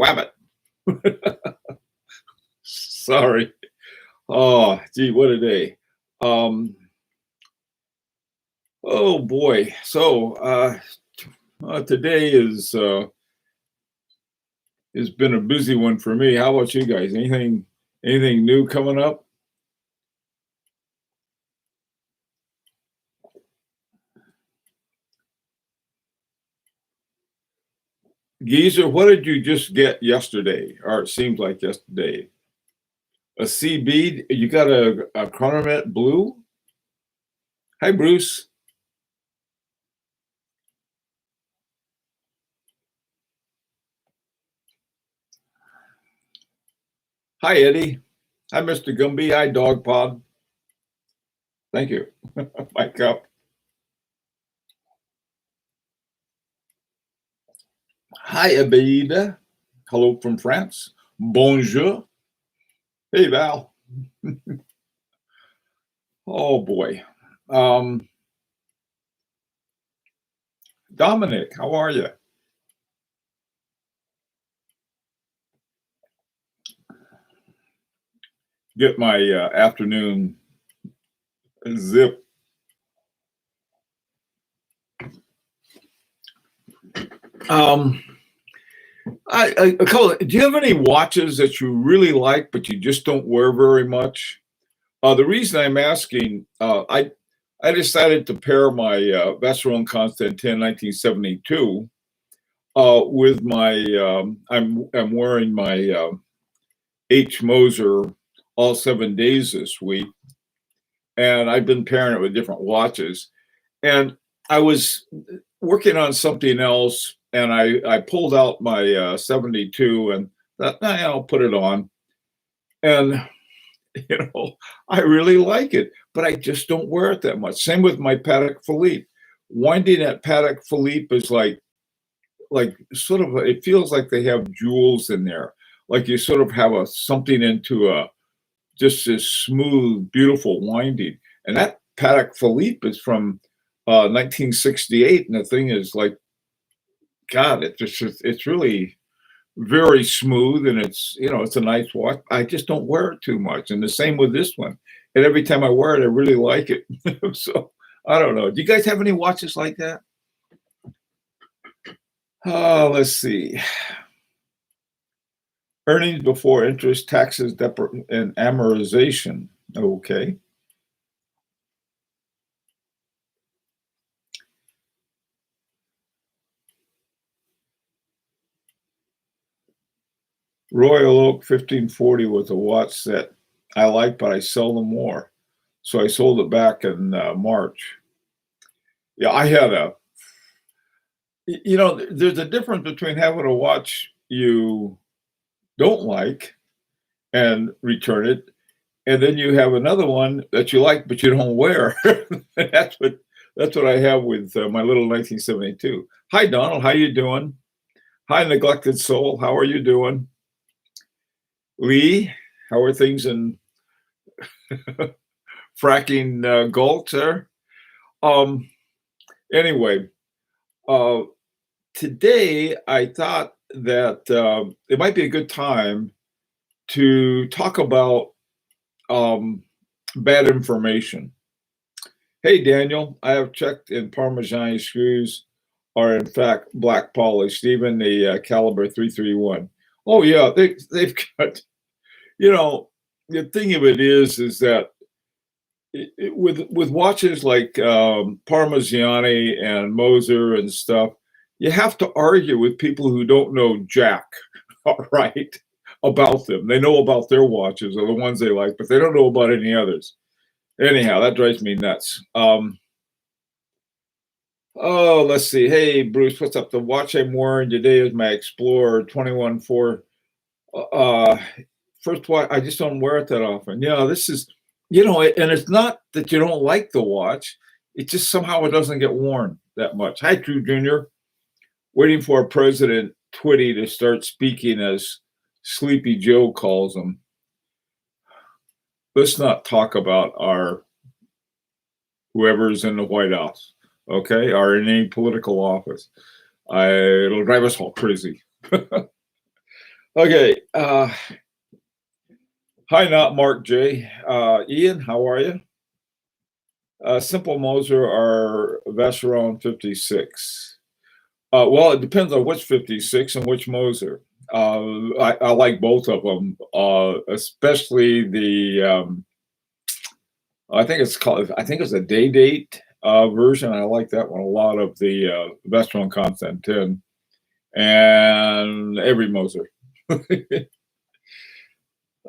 Wabbit. Sorry. Oh, gee, what a day. Um, oh boy. Today has been a busy one for me. How about you guys? Anything new coming up? Geezer, what did you just get yesterday? Or it seems like yesterday. A CB? You got a Chronomet Blue? Hi, Bruce. Hi, Eddie. Hi, Mr. Gumby. Hi, Dog Pod. Thank you. My cup. Hi, Abida. Hello from France. Bonjour. Hey, Val. Oh, boy. Um, Dominic, how are you? Get my afternoon zip. Um, do you have any watches that you really like, but you just don't wear very much? The reason I'm asking, I decided to pair my Vacheron Constantin 1972 with my. I'm wearing my H Moser all 7 days this week, and I've been pairing it with different watches. And I was working on something else, and I pulled out my 72 and thought, nah, I'll put it on. And I really like it, but I just don't wear it that much. Same with my Patek Philippe. Winding at Patek Philippe is like sort of it feels like they have jewels in there. Like you sort of have a something into a just this smooth, beautiful winding. And that Patek Philippe is from 1968, and the thing is like, God, it's really very smooth, and it's a nice watch. I just don't wear it too much, and the same with this one. And every time I wear it, I really like it. So I don't know. Do you guys have any watches like that? Let's see. Earnings before interest, taxes, and amortization. Okay. Royal Oak 1540 was a watch that I like, but I seldom wore. So I sold it back in March. Yeah, I had there's a difference between having a watch you don't like and return it, and then you have another one that you like but you don't wear. that's what that's what I have with my little 1972. Hi, Donald. How you doing? Hi, neglected soul. How are you doing? Lee, how are things in fracking Gulch there? Um, anyway, uh, today I thought that it might be a good time to talk about um, bad information. Hey, Daniel, I have checked and Parmesan screws are in fact black polished, even the caliber 331. Oh yeah, they've got, you know, the thing of it is that with watches like Parmigiani and Moser and stuff, you have to argue with people who don't know jack, all right, about them. They know about their watches or the ones they like, but they don't know about any others. Anyhow, that drives me nuts. Oh, let's see. Hey, Bruce, what's up? The watch I'm wearing today is my Explorer 21-4. Uh, First watch, I just don't wear it that often. Yeah, this is, and it's not that you don't like the watch. It just somehow it doesn't get worn that much. Hi, Drew Jr. Waiting for President Twitty to start speaking as Sleepy Joe calls him. Let's not talk about our whoever's in the White House, okay, or in any political office. It'll drive us all crazy. Okay. Hi, not Mark J. Ian, how are you? Simple Moser are Vacheron 56. Well, it depends on which 56 and which Moser. I like both of them, especially I think it's a day date version. I like that one a lot of the Vacheron Constant 10 and every Moser.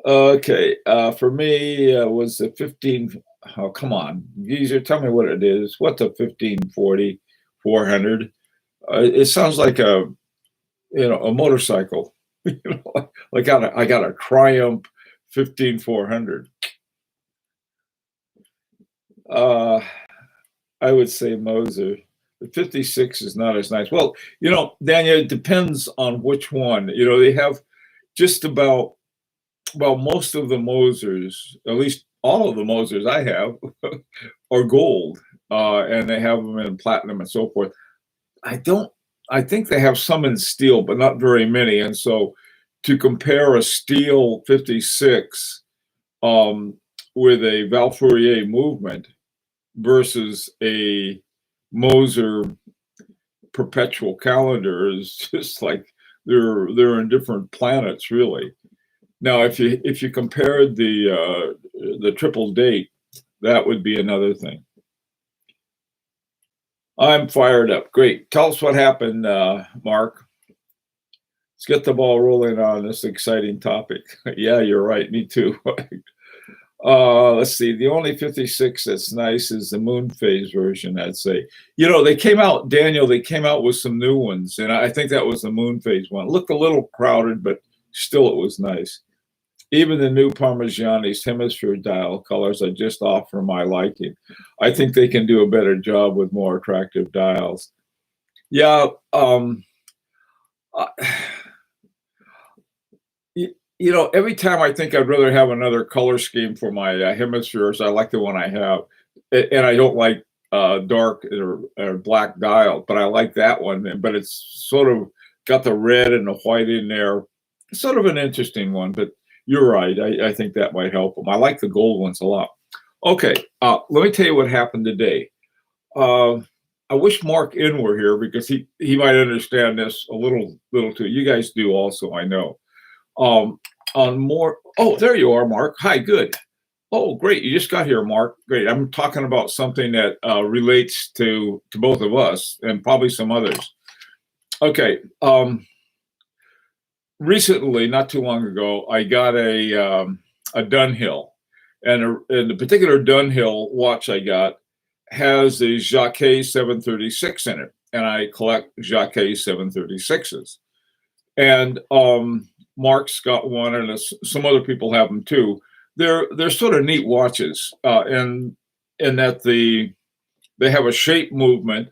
Okay, for me, was the 15. Oh, come on, geezer, tell me what it is. What's a 1540 400? It sounds like a motorcycle. You know, like I got a Triumph 15400. Uh, I would say Moser. The 56 is not as nice. Well, Daniel, it depends on which one. They have just about well, most of the Mosers, at least all of the Mosers I have, are gold, and they have them in platinum and so forth. I don't. I think they have some in steel, but not very many. And so, to compare a steel 56 um, with a Valfourier movement versus a Moser perpetual calendar is just like they're in different planets, really. Now, if you compared the triple date, that would be another thing. I'm fired up. Great. Tell us what happened, Mark. Let's get the ball rolling on this exciting topic. Yeah, you're right. Me too. Let's see. The only 56 that's nice is the moon phase version, I'd say. They came out, Daniel, they came out with some new ones, and I think that was the moon phase one. It looked a little crowded, but still it was nice. Even the new Parmigiani's hemisphere dial colors are just off for my liking. I think they can do a better job with more attractive dials. Yeah, uh, every time I think I'd rather have another color scheme for my hemispheres, I like the one I have, and I don't like dark or black dial, but I like that one. But it's sort of got the red and the white in there. It's sort of an interesting one, but you're right. I think that might help them. I like the gold ones a lot. Okay, let me tell you what happened today. Uh, I wish Mark In were here because he might understand this a little too. You guys do also, I know. Um, on more. Oh, there you are, Mark. Hi, good. Oh, great. You just got here, Mark. Great. I'm talking about something that relates to both of us and probably some others. Okay. Recently, not too long ago, I got a Dunhill, and the particular Dunhill watch I got has a Jacques 736 in it, and I collect Jacques 736s. And Mark's got one, and some other people have them too. They're sort of neat watches, and in that they have a shape movement,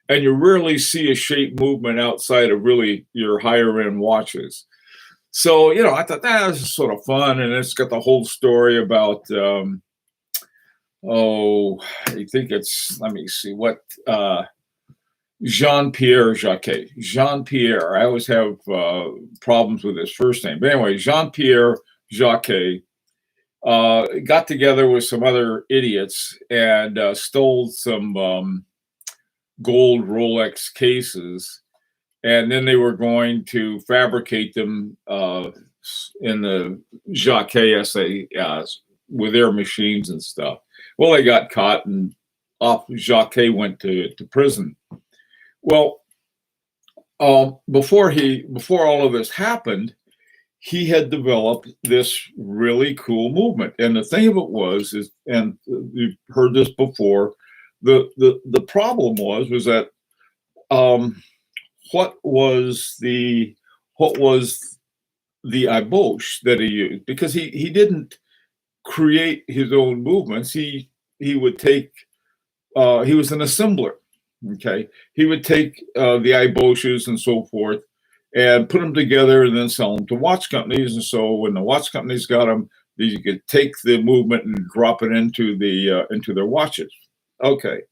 and you rarely see a shape movement outside of really your higher end watches. So I thought this is sort of fun, and it's got the whole story about I think it's let me see what Jean-Pierre Jacques. Jean-Pierre. I always have problems with his first name. But anyway, Jean-Pierre Jacques got together with some other idiots and stole some gold Rolex cases. And then they were going to fabricate them in the Jacques SA with their machines and stuff. Well, they got caught, and off Jacques went to prison. Well, before all of this happened, he had developed this really cool movement. And the thing of it is, and you've heard this before, the problem was that what was the eboche that he used? Because he didn't create his own movements. He would take he was an assembler. Okay, he would take the eboches and so forth and put them together and then sell them to watch companies. And so when the watch companies got them, you could take the movement and drop it into their watches. Okay,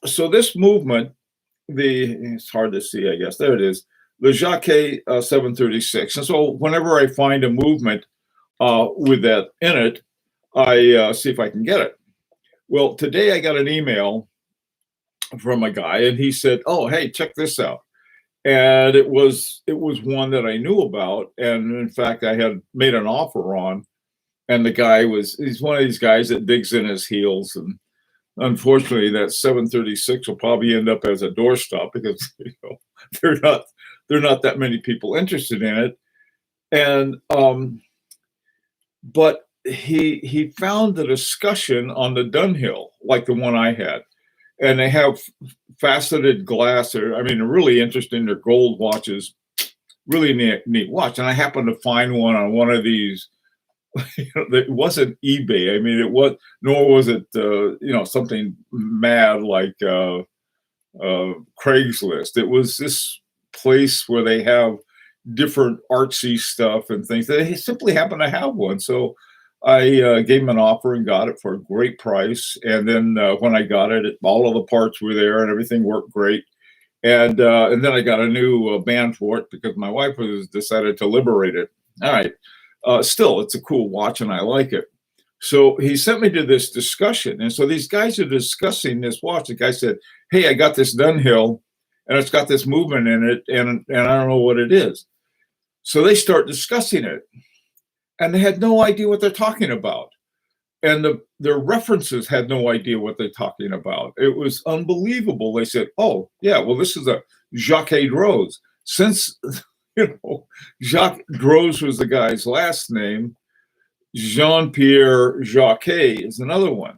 so this movement, it's hard to see, I guess. There it is. the Jacques 736. And so whenever I find a movement with that in it, I see if I can get it. Well, today I got an email from a guy, and he said, "Oh, hey, check this out." And it was one that I knew about, and in fact, I had made an offer on. And the guy he's one of these guys that digs in his heels, and unfortunately, that 736 will probably end up as a doorstop because they're not that many people interested in it. And but he found the discussion on the Dunhill, like the one I had, and they have faceted glass. I mean, they're really interesting. They're gold watches, really neat watch. And I happened to find one on one of these. It wasn't eBay. I mean, nor was it something mad like Craigslist. It was this place where they have different artsy stuff and things. They simply happen to have one. So I gave him an offer and got it for a great price. And then when I got it, all of the parts were there and everything worked great. And then I got a new band for it because my wife decided to liberate it. All right. Still, it's a cool watch and I like it. So he sent me to this discussion. And so these guys are discussing this watch. The guy said, "Hey, I got this Dunhill and it's got this movement in it and I don't know what it is." So they start discussing it and they had no idea what they're talking about. And their references had no idea what they're talking about. It was unbelievable. They said, "Oh, yeah, well, this is a Jacques-a. Since, Jacques Droz was the guy's last name, Jean-Pierre Jacques is another one."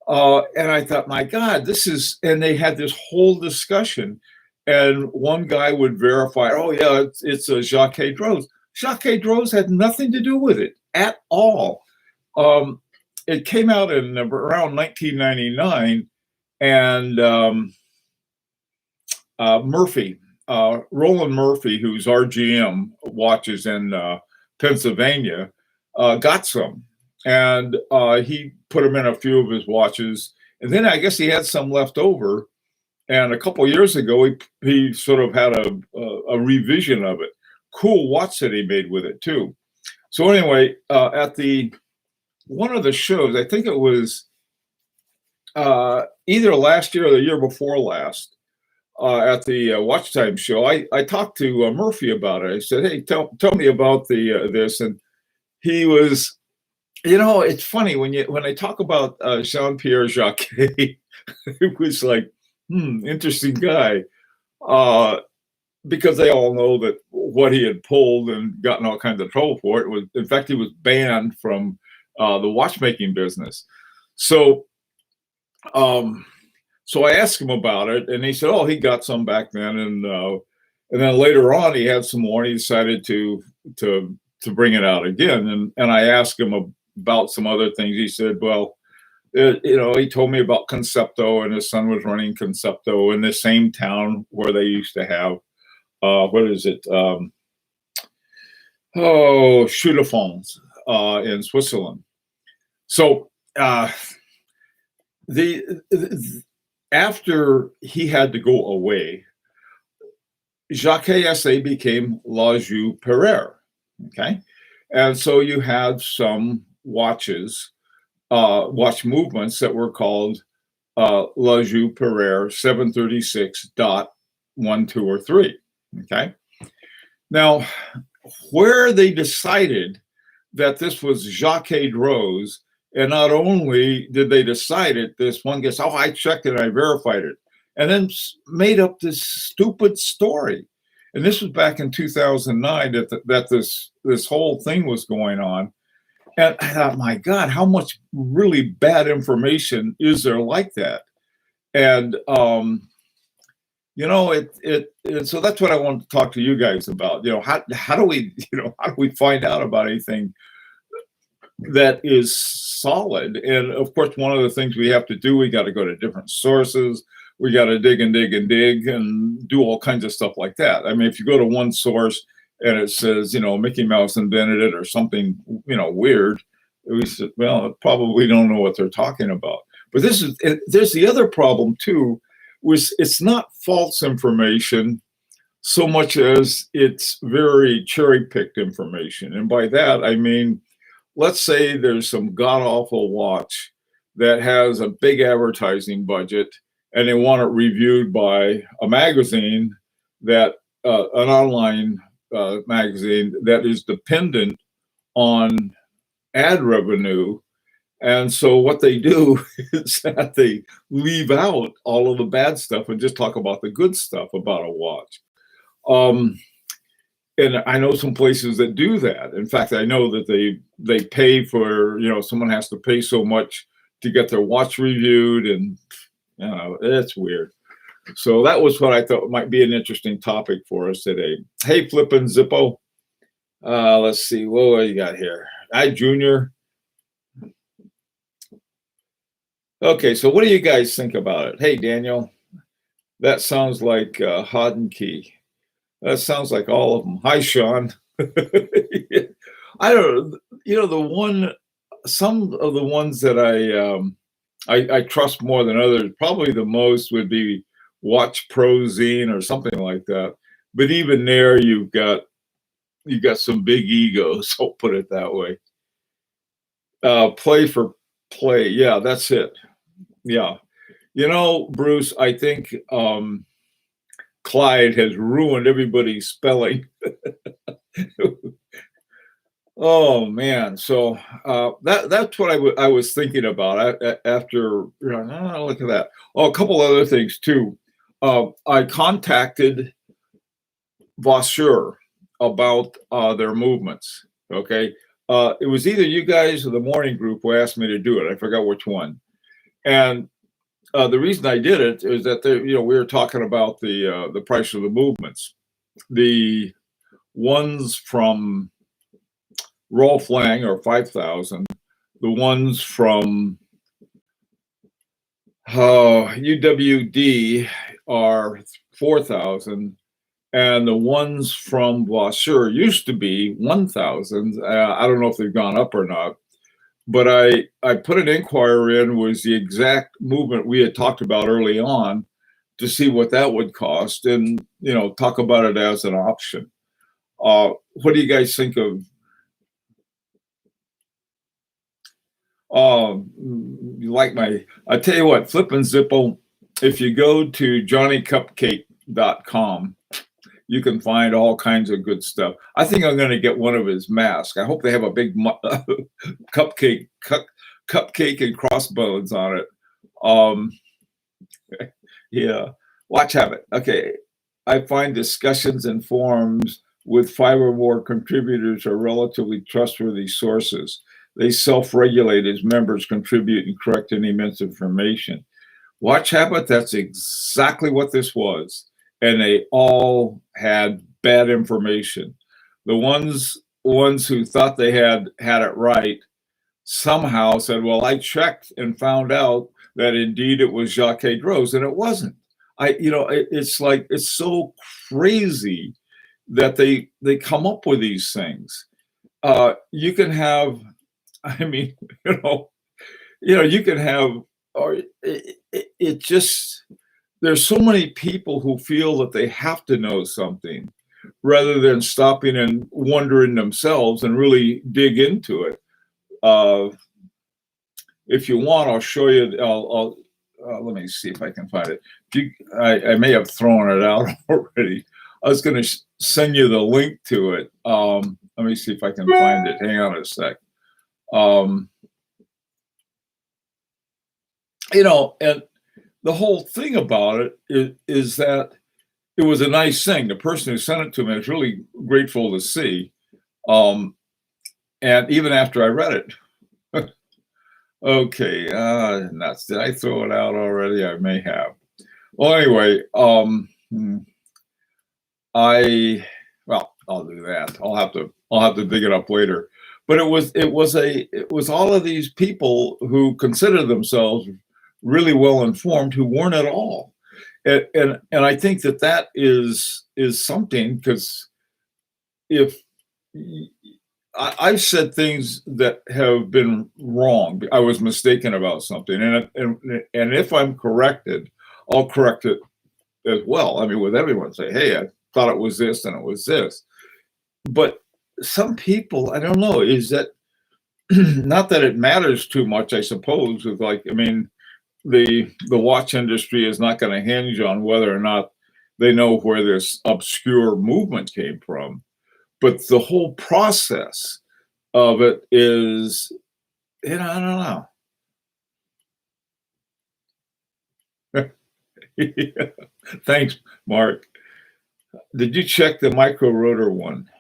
And I thought, my God, and they had this whole discussion. And one guy would verify, "Oh, yeah, it's a Jacques Droz." Jacques Droz had nothing to do with it at all. It came out in around 1999, and Roland Murphy, who's RGM watches in Pennsylvania, got some, and he put them in a few of his watches, and then I guess he had some left over, and a couple of years ago he sort of had a revision of it. Cool watch that he made with it too. So anyway, at one of the shows, I think it was either last year or the year before last, at the Watch Time show, I talked to Murphy about it. I said, "Hey, tell me about this," and he was, it's funny when I talk about Jean-Pierre Jacques, it was like, interesting guy, because they all know that what he had pulled and gotten all kinds of trouble for it was, in fact, he was banned from the watchmaking business. So I asked him about it, and he said, "Oh, he got some back then," and then later on he had some more. And he decided to bring it out again, and I asked him about some other things. He said, "Well, he told me about Concepto, and his son was running Concepto in the same town where they used to have what is it? Schudefons in Switzerland." So after he had to go away, Jacques SA became La Joux Pereire. Okay, and so you had some watch movements that were called La Joux Pereire 736.1, 2, or 3. Okay, now where they decided that this was Jacques Droz, and not only did they decide it, this one gets, "Oh, I checked it, I verified it," and then made up this stupid story. And this was back in 2009 that this whole thing was going on. And I thought, my God, how much really bad information is there like that? And so that's what I wanted to talk to you guys about. How do we find out about anything that is solid? And of course, one of the things we have to do, we got to go to different sources. We got to dig and dig and dig and do all kinds of stuff like that. I mean, if you go to one source and it says, Mickey Mouse invented it or something, weird, we said, well, probably don't know what they're talking about. But there's the other problem too, was it's not false information. so much as it's very cherry picked information. And by that, I mean, let's say there's some god awful watch that has a big advertising budget and they want it reviewed by a magazine that, an online magazine that is dependent on ad revenue. And so what they do is that they leave out all of the bad stuff and just talk about the good stuff about a watch. Um, and I know some places that do that. In fact, I know that they pay for, someone has to pay so much to get their watch reviewed, and it's weird. So that was what I thought might be an interesting topic for us today. Hey, Flippin' Zippo. Let's see, what do you got here? Hi, Junior. Okay, so what do you guys think about it? Hey, Daniel. That sounds like Hod and Key. That sounds like all of them. Hi, Sean. I don't know. Some of the ones that I trust more than others, probably the most would be Watch Pro Zine or something like that. But even there, you've got some big egos. I'll put it that way. Play for play. Yeah, that's it. Yeah. Bruce, I think Clyde has ruined everybody's spelling. Oh man, so that's what I was thinking about after. Look at that. Oh, a couple other things too. I contacted Vosseur about their movements. Okay, it was either you guys or the morning group who asked me to do it. I forgot which one. And the reason I did it is that we were talking about the price of the movements. The ones from Rolf Lang are 5,000. The ones from UWD are 4,000, and the ones from Vosseur used to be 1,000. I don't know if they've gone up or not. But I put an inquiry in, was the exact movement we had talked about early on, to see what that would cost, and talk about it as an option. What do you guys think of? You like I tell you what, Flippin' Zippo, if you go to johnnycupcake.com, you can find all kinds of good stuff. I think I'm going to get one of his masks. I hope they have a big cupcake and crossbones on it. Yeah, watch habit. Okay, I find discussions and forums with 5 or more contributors are relatively trustworthy sources. They self-regulate as members contribute and correct any misinformation. Watch habit, that's exactly what this was. And they all had bad information. The ones who thought they had it right somehow said, well, I checked and found out that indeed it was Jacques-a Droz, and it wasn't. It's like, it's so crazy that they come up with these things. You can have, you can have, or it just, there's so many people who feel that they have to know something rather than stopping and wondering themselves and really dig into it. If you want, I'll show you. Let me see if I can find it. I may have thrown it out already. I was going to send you the link to it. Let me see if I can find it. Hang on a sec. And the whole thing about it is that it was a nice thing. The person who sent it to me is really grateful to see. And even after I read it. Okay, nuts. Did I throw it out already? I may have. Well, anyway, I'll do that. I'll have to dig it up later. But it was all of these people who consider themselves really well informed who weren't at all. And I think that is something, because if I've said things that have been wrong, I was mistaken about something, and if I'm corrected, I'll correct it as well. I mean, with everyone, say, hey, I thought it was this and it was this. But some people, I don't know, is that not that it matters too much, I suppose, with like, I mean, the watch industry is not going to hinge on whether or not they know where this obscure movement came from. But the whole process of it is, I don't know. Yeah. Thanks, Mark. Did you check the micro rotor one?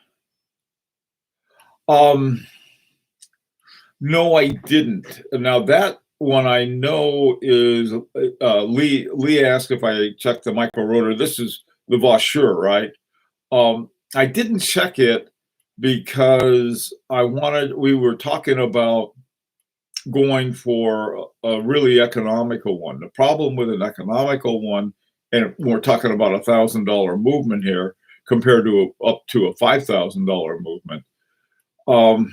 No, I didn't. Now that one I know is Lee. Lee asked if I checked the micro rotor. This is the Vaucheur, right? I didn't check it because we were talking about going for a really economical one. The problem with an economical one, and we're talking about $1,000 movement here compared to up to a $5,000 movement. I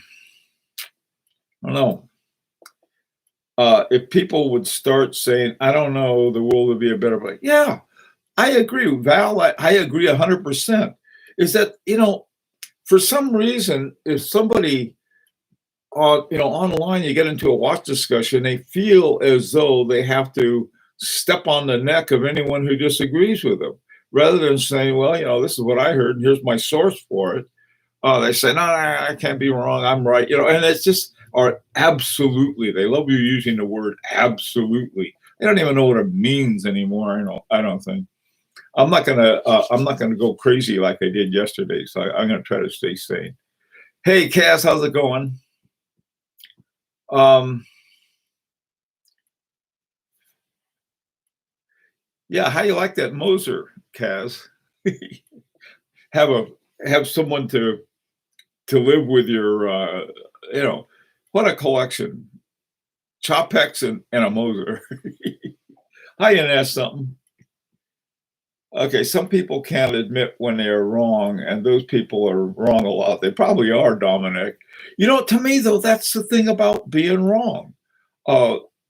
don't know. If people would start saying, I don't know, the world would be a better place. Yeah, I agree, Val. I agree 100%. Is that, for some reason, if somebody online, you get into a watch discussion, they feel as though they have to step on the neck of anyone who disagrees with them, rather than saying, well, this is what I heard, and here's my source for it. They say, no, I can't be wrong, I'm right. And it's just, or absolutely. They love you using the word absolutely. They don't even know what it means anymore. I don't think. I'm not gonna go crazy like I did yesterday. So I'm gonna try to stay sane. Hey, Cass, how's it going? Yeah, how you like that Moser, Kaz? have someone to live with your, what a collection. Chopex and a Moser. I didn't ask something. Okay, some people can't admit when they are wrong, and those people are wrong a lot. They probably are, Dominic. To me, though, that's the thing about being wrong.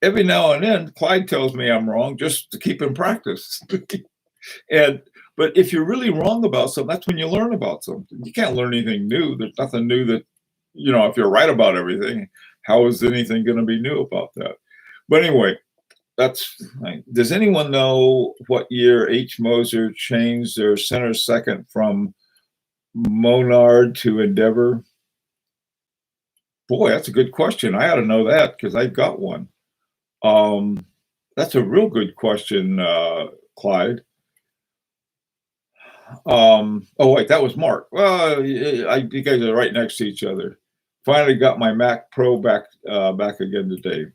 Every now and then, Clyde tells me I'm wrong just to keep in practice. But if you're really wrong about something, that's when you learn about something. You can't learn anything new. There's nothing new that, if you're right about everything, how is anything going to be new about that? But anyway, does anyone know what year H. Moser changed their center second from Monard to Endeavor? Boy, that's a good question. I ought to know that because I've got one. That's a real good question, Clyde. Oh wait, that was Mark. Well, you guys are right next to each other. Finally got my Mac Pro back again today.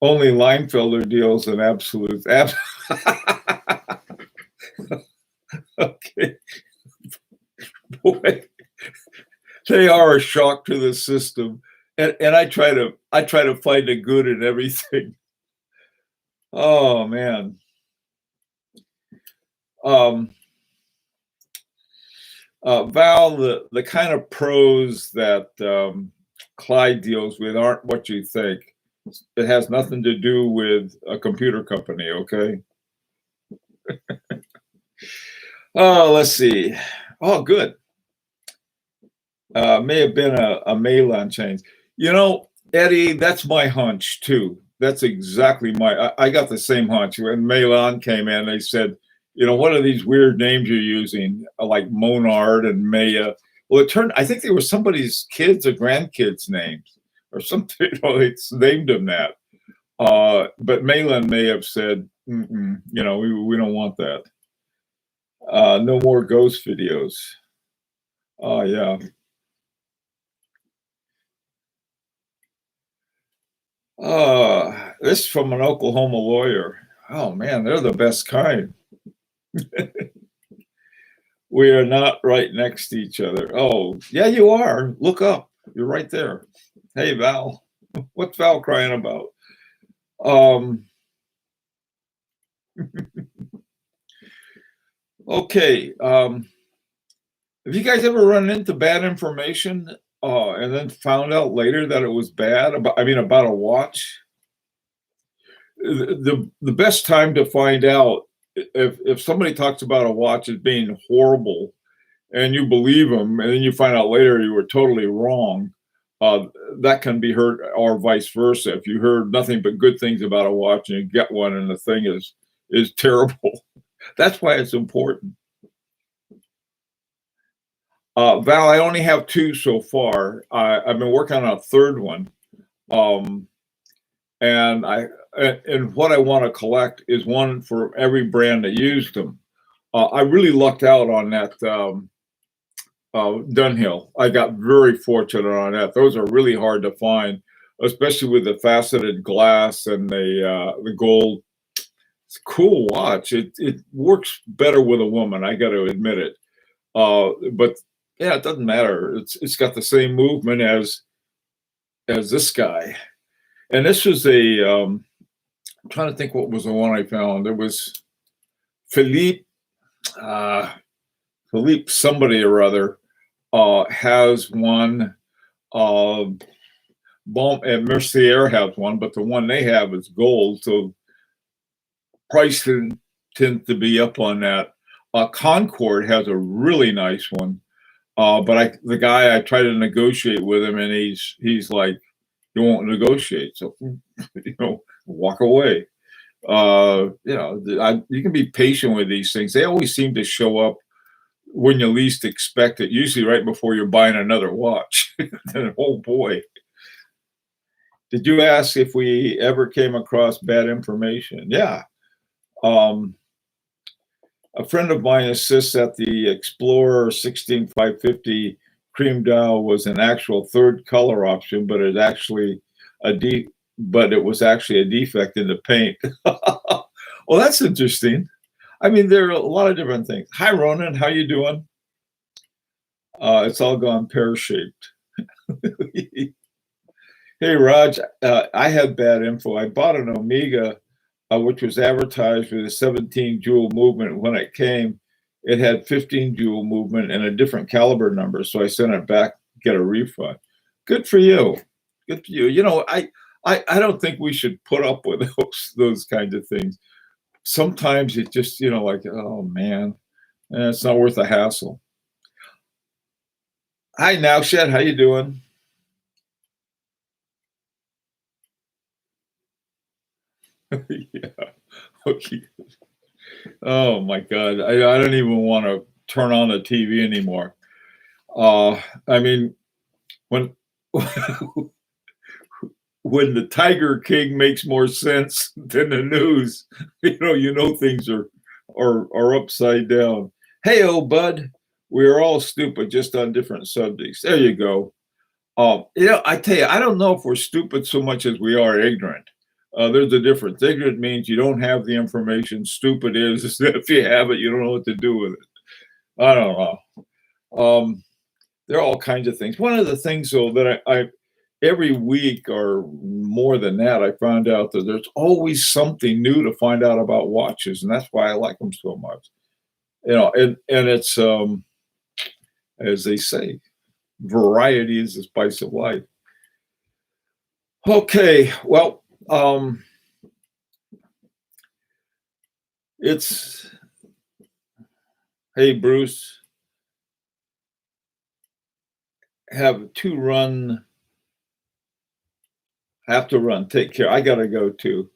Only Leinfelder deals in absolutes. Okay. Boy, they are a shock to the system. And I try to find the good in everything. Oh man. Val, the kind of pros that Clyde deals with aren't what you think. It has nothing to do with a computer company, okay? Oh, let's see. Oh, good. May have been a Malon change. Eddie, that's my hunch too. That's exactly I got the same hunch. When Malon came in, they said, what are these weird names you're using, like Monard and Maya? Well, I think they were somebody's kids or grandkids' names or something. It's named them that. But Malin may have said, we don't want that. No more ghost videos. Oh, yeah. This is from an Oklahoma lawyer. Oh, man, they're the best kind. We are not right next to each other. Oh, yeah, you are. Look up. You're right there. Hey, Val. What's Val crying about? Okay. Have you guys ever run into bad information and then found out later that it was bad? About a watch? The best time to find out if somebody talks about a watch as being horrible and you believe them, and then you find out later you were totally wrong, uh, that can be hurt, or vice versa. If you heard nothing but good things about a watch and you get one and the thing is terrible, that's why it's important. Val, I only have two so far. I've been working on a third one, um, and what I want to collect is one for every brand that used them. I really lucked out on that. Dunhill. I got very fortunate on that. Those are really hard to find, especially with the faceted glass and the gold. It's a cool watch. It works better with a woman. I got to admit it. But yeah, it doesn't matter. It's got the same movement as this guy. And this was I'm trying to think what was the one I found. It was Philippe. Philippe somebody or other has one. Uh, and Mercier has one, but the one they have is gold, so price tends to be up on that. Concord has a really nice one, but the guy I try to negotiate with him, and he's like, "You won't negotiate, so walk away." You can be patient with these things. They always seem to show up when you least expect it, usually right before you're buying another watch. And, oh boy. Did you ask if we ever came across bad information? Yeah. A friend of mine insists that the Explorer 16550 cream dial was an actual third color option, but it was actually a defect in the paint. Well, that's interesting. I mean, there are a lot of different things. Hi, Ronan. How you doing? It's all gone pear-shaped. Hey, Raj. I had bad info. I bought an Omega, which was advertised with a 17 joule movement. When it came, it had 15 joule movement and a different caliber number. So I sent it back, get a refund. Good for you. Good for you. I don't think we should put up with those kinds of things. Sometimes it just, like, oh man, it's not worth the hassle. Hi, Nowshed, how you doing? Yeah. Okay. Oh my God, I don't even want to turn on the TV anymore. I mean, when when the Tiger King makes more sense than the news, things are upside down. Hey, old bud, we are all stupid, just on different subjects. There you go. I tell you, I don't know if we're stupid so much as we are ignorant. There's a difference. Ignorant means you don't have the information. Stupid is if you have it, you don't know what to do with it. I don't know. There are all kinds of things. One of the things, though, that I every week or more than that, I found out that there's always something new to find out about watches, and that's why I like them so much. And it's as they say, variety is the spice of life. Okay, well, hey Bruce, have to run. Take care. I gotta go too.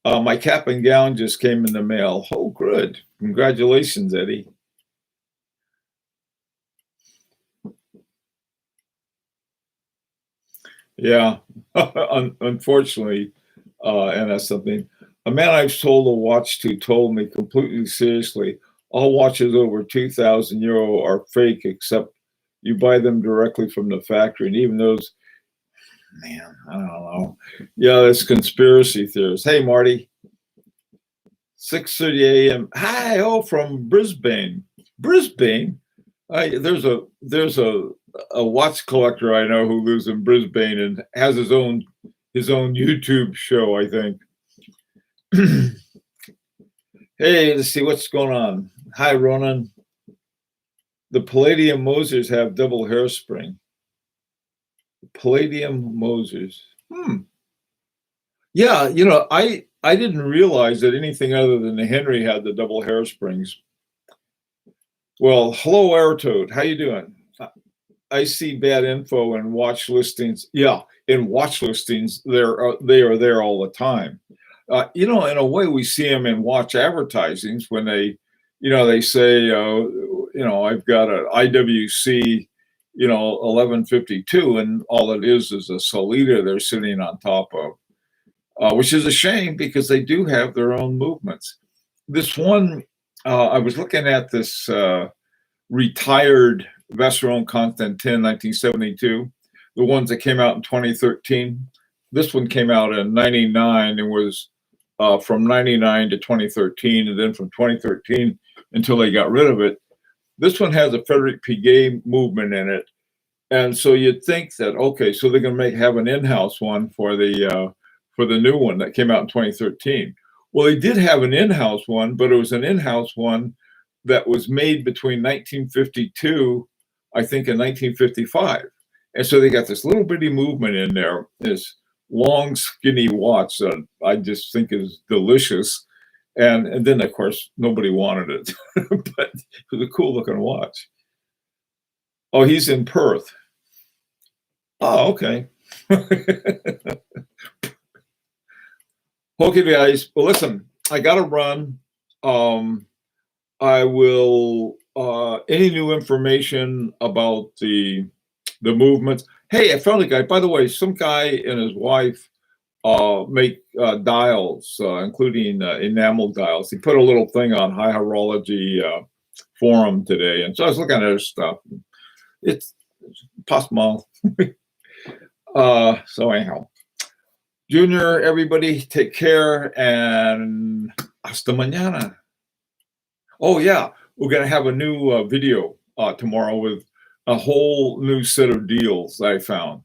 My cap and gown just came in the mail. Oh, good. Congratulations, Eddie. Yeah, unfortunately, and that's something. A man I've sold a watch to told me completely seriously, all watches over 2,000 euro are fake, except you buy them directly from the factory. And even those, man, I don't know. Yeah, it's conspiracy theorists. Hey, Marty, 6:30 a.m. Hi, from Brisbane. Brisbane. There's a watch collector I know who lives in Brisbane and has his own YouTube show, I think. Hey, let's see what's going on. Hi, Ronan. The Palladium Mosers have double hairspring. Palladium Mosers. Yeah, I didn't realize that anything other than the Henry had the double hairsprings. Well, hello, Airtoad. How you doing? I see bad info in watch listings. Yeah, in watch listings, they are there all the time. In a way, we see them in watch advertisings when they say, I've got an IWC, 1152, and all it is a Solita they're sitting on top of, which is a shame because they do have their own movements. This one, I was looking at this retired Vacheron Constantin 1972, the ones that came out in 2013. This one came out in 99 and was from 99 to 2013, and then from 2013 until they got rid of it. This one has a Frederick Piguet movement in it. And so you'd think that, okay, so they're going to have an in-house one for the new one that came out in 2013. Well, they did have an in-house one, but it was an in-house one that was made between 1952, I think, and 1955. And so they got this little bitty movement in there, this long, skinny watch that I just think is delicious. And then, of course, nobody wanted it, but it was a cool looking watch. Oh, he's in Perth. Oh, okay. Okay, guys. Well, listen, I got to run. I will, any new information about the movements. Hey, I found a guy, by the way, some guy and his wife make dials, including enamel dials. He put a little thing on High Horology forum today. And so I was looking at his stuff. It's possible. So anyhow, Junior, everybody take care and hasta mañana. Oh yeah, we're gonna have a new video tomorrow with a whole new set of deals I found.